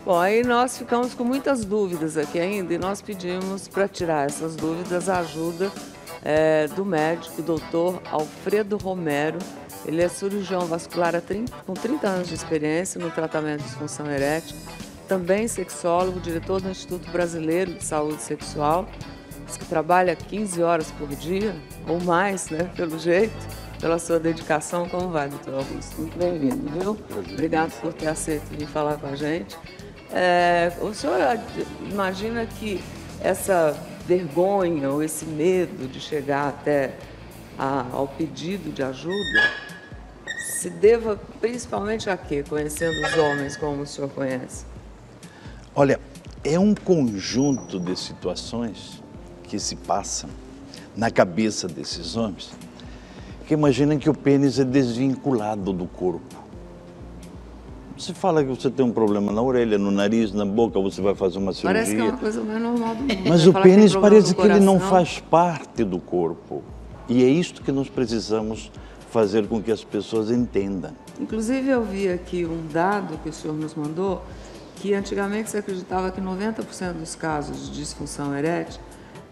Bom, aí nós ficamos com muitas dúvidas aqui ainda e nós pedimos para tirar essas dúvidas a ajuda do médico, doutor Alfredo Romero. Ele é cirurgião vascular com 30 anos de experiência no tratamento de disfunção erétil, também sexólogo, diretor do Instituto Brasileiro de Saúde Sexual, que trabalha 15 horas por dia, ou mais, né, pelo jeito, pela sua dedicação. Como vai, doutor Augusto? Muito bem-vindo, viu? Obrigado por ter aceito vir falar com a gente. O senhor imagina que essa vergonha ou esse medo de chegar até ao pedido de ajuda se deva principalmente a quê, conhecendo os homens como o senhor conhece? Olha, é um conjunto de situações que se passam na cabeça desses homens que imaginam que o pênis é desvinculado do corpo. Você fala que você tem um problema na orelha, no nariz, na boca, você vai fazer uma cirurgia. Parece que é uma coisa mais normal do mundo. Mas o pênis parece que ele não faz parte do corpo. E é isto que nós precisamos fazer com que as pessoas entendam. Inclusive, eu vi aqui um dado que o senhor nos mandou, que antigamente se acreditava que 90% dos casos de disfunção erétil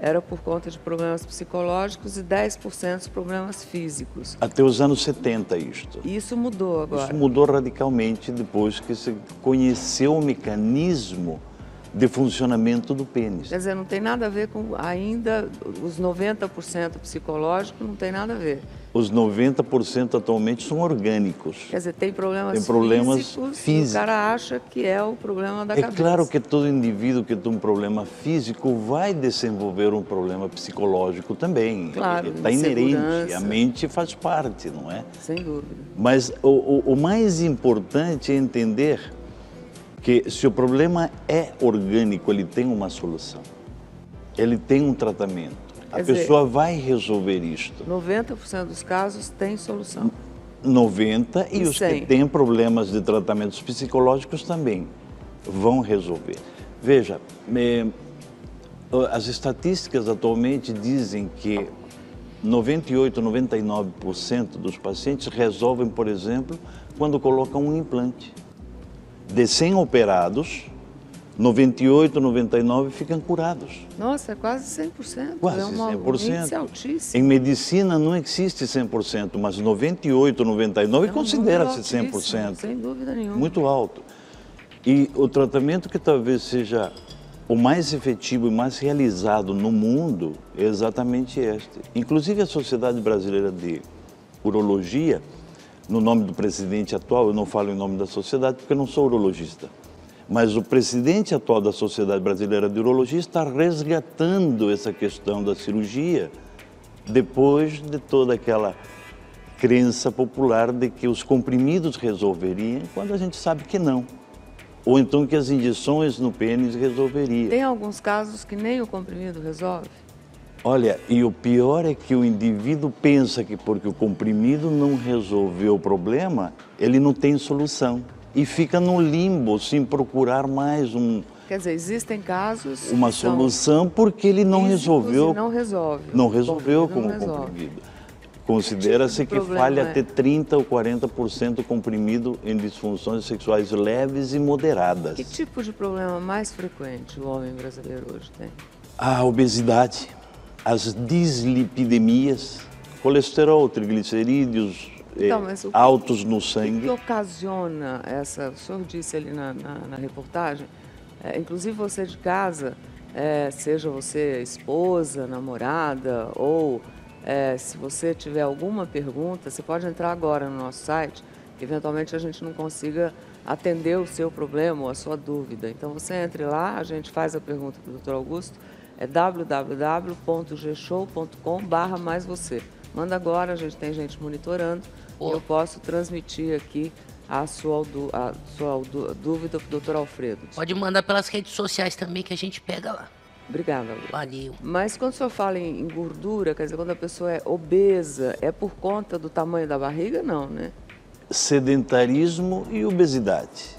era por conta de problemas psicológicos e 10% de problemas físicos. Até os anos 70 isto. E isso mudou agora? Isso mudou radicalmente depois que se conheceu o mecanismo de funcionamento do pênis. Quer dizer, não tem nada a ver com ainda os 90% psicológico, não tem nada a ver. Os 90% atualmente são orgânicos. Quer dizer, tem problemas físicos e o cara acha que é o problema da cabeça. É claro que todo indivíduo que tem um problema físico vai desenvolver um problema psicológico também. Claro, está inerente, a mente faz parte, não é? Sem dúvida. Mas o mais importante é entender que se o problema é orgânico, ele tem uma solução. Ele tem um tratamento. A pessoa vai resolver isto. 90% dos casos tem solução. 90% e os que têm problemas de tratamentos psicológicos também vão resolver. Veja, as estatísticas atualmente dizem que 98%, 99% dos pacientes resolvem, por exemplo, quando colocam um implante. De 100 operados, 98, 99 ficam curados. Nossa, é quase 100%. Quase é um 100%. índice altíssimo. Em medicina não existe 100%, mas 98, 99 considera-se 100%. Sem dúvida nenhuma. Muito alto. E o tratamento que talvez seja o mais efetivo e mais realizado no mundo é exatamente este. Inclusive a Sociedade Brasileira de Urologia, no nome do presidente atual, eu não falo em nome da sociedade porque eu não sou urologista, mas o presidente atual da Sociedade Brasileira de Urologia está resgatando essa questão da cirurgia depois de toda aquela crença popular de que os comprimidos resolveriam, quando a gente sabe que não. Ou então que as injeções no pênis resolveriam. Tem alguns casos que nem o comprimido resolve? Olha, e o pior é que o indivíduo pensa que porque o comprimido não resolveu o problema, ele não tem solução. E fica no limbo, sem procurar mais Quer dizer, existem casos uma solução porque ele não resolveu. Não resolve. Não resolveu com o comprimido. Considera-se que falha até 30% ou 40% comprimido em disfunções sexuais leves e moderadas. Que tipo de problema mais frequente o homem brasileiro hoje tem? A obesidade, as dislipidemias, colesterol, triglicerídeos, então, altos no sangue. O que ocasiona essa, o senhor disse ali na reportagem, inclusive você de casa, seja você esposa, namorada, ou se você tiver alguma pergunta, você pode entrar agora no nosso site, que eventualmente a gente não consiga atender o seu problema ou a sua dúvida. Então você entre lá, a gente faz a pergunta para o Dr. Augusto, é www.gshow.com/mais-você. Manda agora, a gente tem gente monitorando. Eu posso transmitir aqui a sua dúvida para o Dr. Alfredo. Pode mandar pelas redes sociais também que a gente pega lá. Obrigada, Lu. Valeu. Mas quando o senhor fala em gordura, quer dizer, quando a pessoa é obesa, é por conta do tamanho da barriga? Não, né? Sedentarismo e obesidade.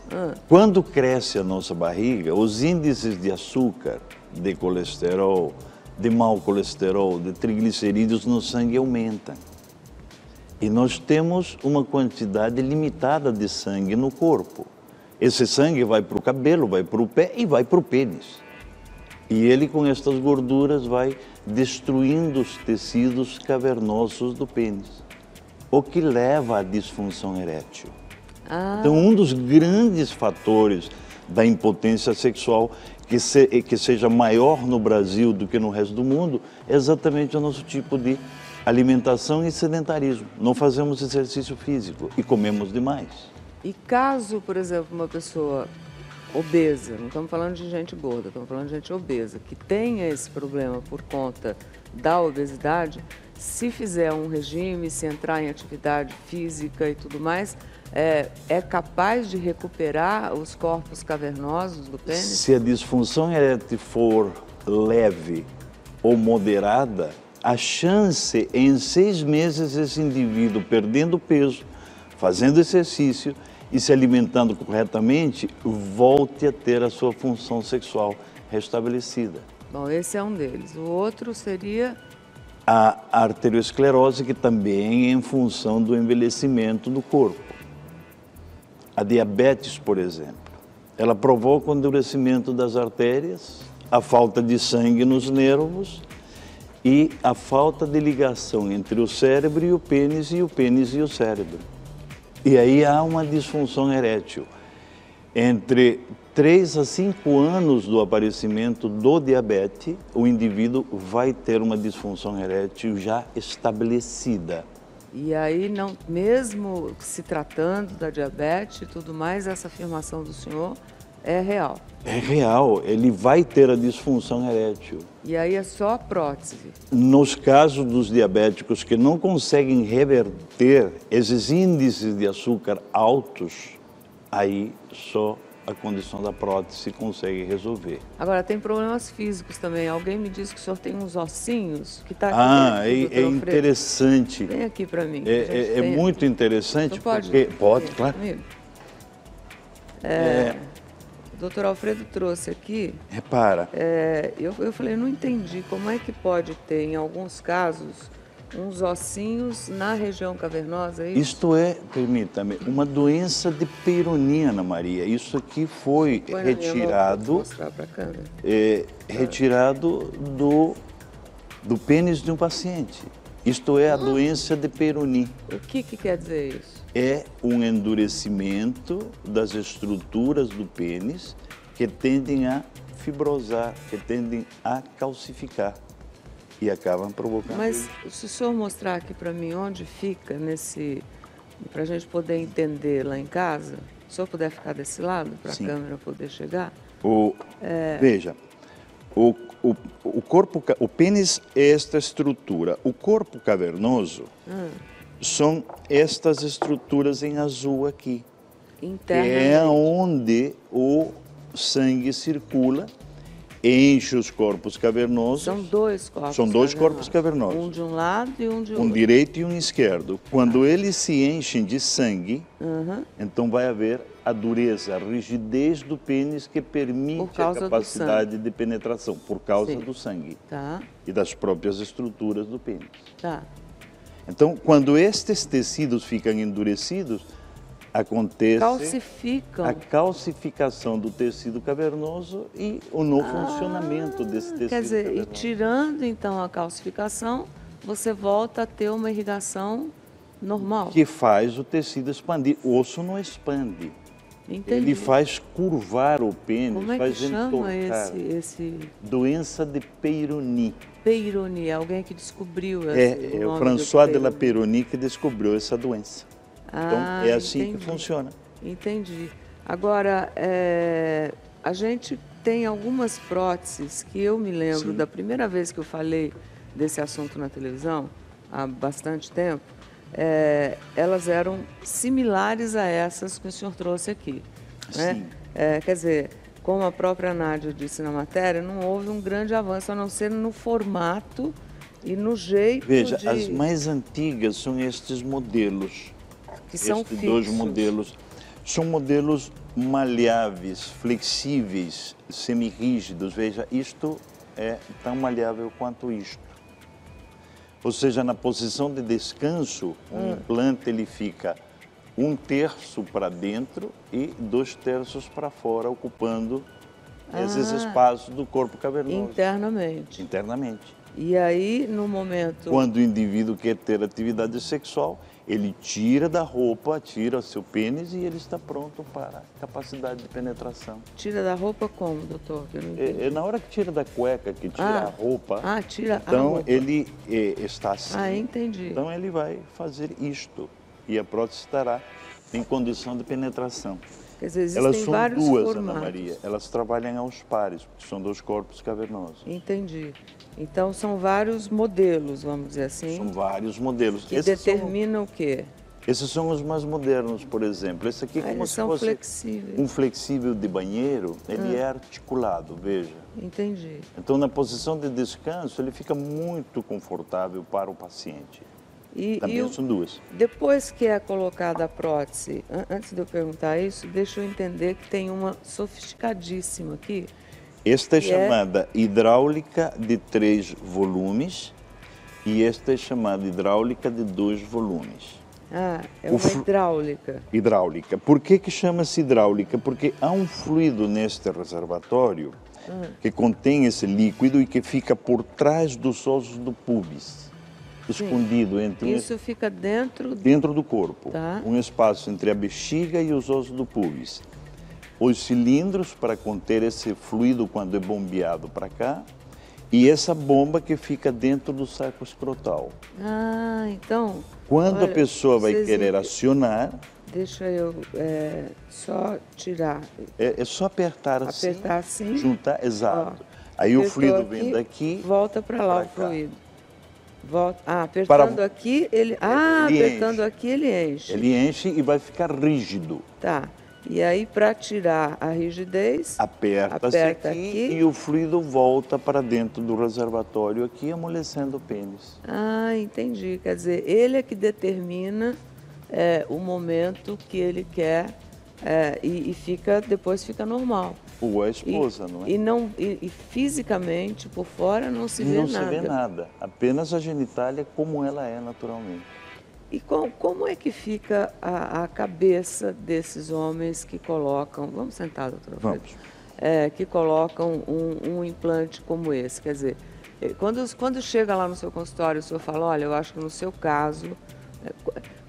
Quando cresce a nossa barriga, os índices de açúcar, de colesterol, de mau colesterol, de triglicerídeos no sangue aumentam. E nós temos uma quantidade limitada de sangue no corpo. Esse sangue vai para o cabelo, vai para o pé e vai para o pênis. E ele, com estas gorduras, vai destruindo os tecidos cavernosos do pênis, o que leva à disfunção erétil. Então, um dos grandes fatores da impotência sexual que seja maior no Brasil do que no resto do mundo é exatamente o nosso tipo de alimentação e sedentarismo. Não fazemos exercício físico e comemos demais. E caso, por exemplo, uma pessoa obesa, não estamos falando de gente gorda, estamos falando de gente obesa, que tenha esse problema por conta da obesidade, se fizer um regime, se entrar em atividade física e tudo mais, é capaz de recuperar os corpos cavernosos do pênis? Se a disfunção erétil for leve ou moderada, a chance em 6 meses esse indivíduo perdendo peso, fazendo exercício e se alimentando corretamente, volte a ter a sua função sexual restabelecida. Bom, esse é um deles. O outro seria a arteriosclerose, que também é em função do envelhecimento do corpo. A diabetes, por exemplo, ela provoca o endurecimento das artérias, a falta de sangue nos nervos e a falta de ligação entre o cérebro e o pênis e o cérebro. E aí há uma disfunção erétil. Entre 3 a 5 anos do aparecimento do diabetes, o indivíduo vai ter uma disfunção erétil já estabelecida. E aí, não, mesmo se tratando da diabetes e tudo mais, essa afirmação do senhor é real? É real, ele vai ter a disfunção erétil. E aí é só a prótese? Nos casos dos diabéticos que não conseguem reverter esses índices de açúcar altos, aí só a condição da prótese consegue resolver. Agora, tem problemas físicos também. Alguém me disse que o senhor tem uns ossinhos que está aqui. É interessante. Vem aqui para mim. É muito interessante porque... Pode, claro. O doutor Alfredo trouxe aqui... Repara. Eu falei, não entendi como é que pode ter, em alguns casos, uns ossinhos na região cavernosa, é isso? Isto é, permita-me, uma doença de Peyronie, Ana Maria. Isso aqui foi retirado... Vou mostrar para a câmera. Retirado do pênis de um paciente. Isto é a doença de Peyronie. O que quer dizer isso? É um endurecimento das estruturas do pênis que tendem a fibrosar, que tendem a calcificar e acabam provocando. Mas se o senhor mostrar aqui para mim onde fica para a gente poder entender lá em casa, se o senhor puder ficar desse lado para a câmera poder chegar? Veja, o pênis é esta estrutura. O corpo cavernoso são estas estruturas em azul aqui. Internamente. Que é onde o sangue circula, enche os corpos cavernosos. São 2 corpos. São 2 corpos cavernosos. Um de um lado e um de outro. Um direito e um esquerdo. Quando eles se enchem de sangue, então vai haver a dureza, a rigidez do pênis que permite a capacidade de penetração, por causa do sangue e das próprias estruturas do pênis. Então, quando estes tecidos ficam endurecidos, acontece a calcificação do tecido cavernoso e o não funcionamento desse tecido Quer dizer, cavernoso. E tirando então a calcificação, você volta a ter uma irrigação normal. Que faz o tecido expandir. O osso não expande. Entendi. Ele faz curvar o pênis, Como é faz que chama entortar. esse... Doença de Peyronie. Peyronie, alguém que descobriu É o François de la Peyronie que descobriu essa doença. Então, é assim que funciona. Entendi. Agora, a gente tem algumas próteses que eu me lembro da primeira vez que eu falei desse assunto na televisão, há bastante tempo, elas eram similares a essas que o senhor trouxe aqui. Né? Quer dizer, como a própria Nádia disse na matéria, não houve um grande avanço, a não ser no formato e no jeito Veja, as mais antigas são estes modelos. Que são fixos. 2 modelos. São modelos maleáveis, flexíveis, semirrígidos. Veja, isto é tão maleável quanto isto. Ou seja, na posição de descanso, o implante ele fica um terço para dentro e 2/3 para fora, ocupando esses espaços do corpo cavernoso. Internamente. Internamente. E aí, no momento... Quando o indivíduo quer ter atividade sexual, ele tira da roupa, tira seu pênis e ele está pronto para a capacidade de penetração. Tira da roupa como, doutor? Que eu não entendi. É na hora que tira da cueca, que tira a roupa, tira a então roupa. ele está assim. Entendi. Então ele vai fazer isto e a prótese estará em condição de penetração. Quer dizer, existem Elas são vários duas, formatos. Ana Maria. Elas trabalham aos pares, porque são 2 corpos cavernosos. Entendi. Então, são vários modelos, vamos dizer assim. São vários modelos. Que determinam o quê? Esses são os mais modernos, por exemplo. Esse aqui é como se fosse flexíveis. Um flexível de banheiro, ele é articulado, veja. Entendi. Então, na posição de descanso, ele fica muito confortável para o paciente. Também são 2. Depois que é colocada a prótese, antes de eu perguntar isso, deixa eu entender que tem uma sofisticadíssima aqui. Esta é chamada hidráulica de 3 volumes e esta é chamada hidráulica de 2 volumes. É uma hidráulica. Hidráulica. Por que chama-se hidráulica? Porque há um fluido neste reservatório que contém esse líquido e que fica por trás dos ossos do púbis, escondido entre... Isso fica dentro do corpo, Tá. Um espaço entre a bexiga e os ossos do púbis. Os cilindros para conter esse fluido quando é bombeado para cá e essa bomba que fica dentro do saco escrotal. Então... Quando a pessoa vai querer acionar... Deixa eu só tirar. É só apertar assim. Apertar assim. Juntar, exato. Aí o fluido vem daqui... Volta para lá o fluido. Volta. Apertando aqui, ele... apertando enche. Aqui, ele enche. Ele enche e vai ficar rígido. Tá. E aí, para tirar a rigidez... Aperta-se aqui e o fluido volta para dentro do reservatório aqui, amolecendo o pênis. Entendi. Quer dizer, ele é que determina o momento que ele quer e depois fica normal. Ou a esposa, não é? E fisicamente, por fora, não se vê nada. Não se vê nada. Apenas a genitália como ela é naturalmente. E como é que fica a cabeça desses homens que colocam... Vamos sentar, doutora? Vamos. Que colocam um implante como esse. Quer dizer, quando chega lá no seu consultório, o senhor fala, olha, eu acho que no seu caso...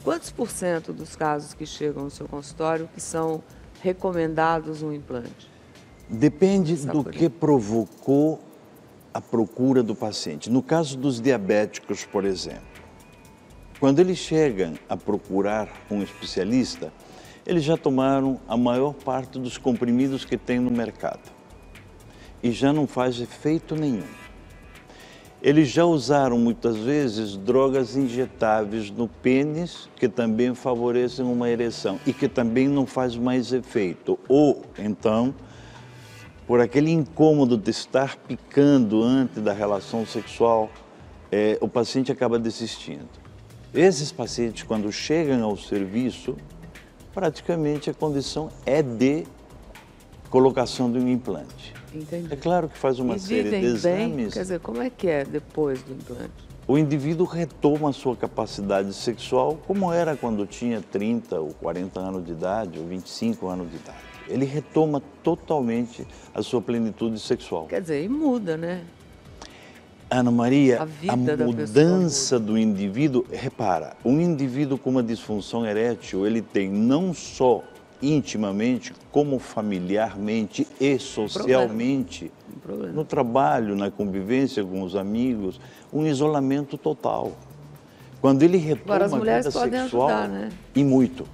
Quantos % dos casos que chegam no seu consultório que são recomendados um implante? Depende do que provocou a procura do paciente. No caso dos diabéticos, por exemplo, quando eles chegam a procurar um especialista, eles já tomaram a maior parte dos comprimidos que tem no mercado e já não faz efeito nenhum. Eles já usaram muitas vezes drogas injetáveis no pênis que também favorecem uma ereção e que também não faz mais efeito. Ou então, por aquele incômodo de estar picando antes da relação sexual, o paciente acaba desistindo. Esses pacientes, quando chegam ao serviço, praticamente a condição é de colocação de um implante. Entendi. É claro que faz uma série de exames. Bem? Quer dizer, como é que é depois do implante? O indivíduo retoma a sua capacidade sexual como era quando tinha 30 ou 40 anos de idade, ou 25 anos de idade. Ele retoma totalmente a sua plenitude sexual. Quer dizer, e muda, né? Ana Maria, a mudança do indivíduo, repara, um indivíduo com uma disfunção erétil, ele tem não só intimamente, como familiarmente e socialmente, no trabalho, na convivência com os amigos, um isolamento total. Quando ele retoma a vida sexual, ajudar, né? E muito.